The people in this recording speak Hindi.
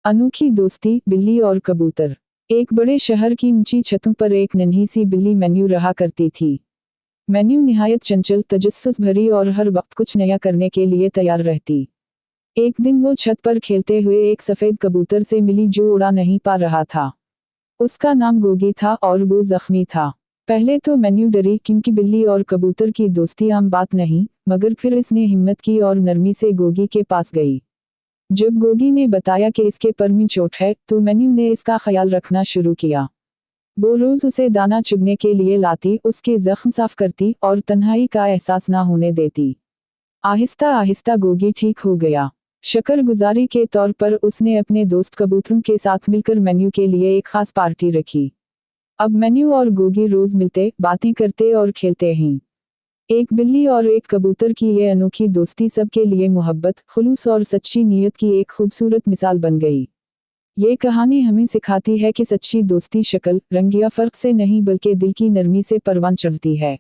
अनोखी दोस्ती, बिल्ली और कबूतर। एक बड़े शहर की ऊंची छतों पर एक नन्ही सी बिल्ली मेन्यू रहा करती थी। मेन्यू निहायत चंचल, तजस्सुस भरी और हर वक्त कुछ नया करने के लिए तैयार रहती। एक दिन वो छत पर खेलते हुए एक सफेद कबूतर से मिली जो उड़ा नहीं पा रहा था। उसका नाम गोगी था और वो जख्मी था। पहले तो मेन्यू डरी क्योंकि बिल्ली और कबूतर की दोस्ती आम बात नहीं, मगर फिर इसने हिम्मत की और नरमी से गोगी के पास गई। जब गोगी ने बताया कि इसके पर में चोट है, तो मेन्यू ने इसका ख्याल रखना शुरू किया। वो रोज उसे दाना चुगने के लिए लाती, उसके जख्म साफ करती और तन्हाई का एहसास ना होने देती। आहिस्ता आहिस्ता गोगी ठीक हो गया। शुक्रगुजारी के तौर पर उसने अपने दोस्त कबूतरों के साथ मिलकर मेन्यू के लिए एक खास पार्टी रखी। अब मेन्यू और गोगी रोज मिलते, बातें करते और खेलते हैं। एक बिल्ली और एक कबूतर की ये अनोखी दोस्ती सबके लिए मोहब्बत, खुलूस और सच्ची नीयत की एक खूबसूरत मिसाल बन गई। ये कहानी हमें सिखाती है कि सच्ची दोस्ती शक्ल, रंग या फर्क से नहीं बल्कि दिल की नरमी से परवान चढ़ती है।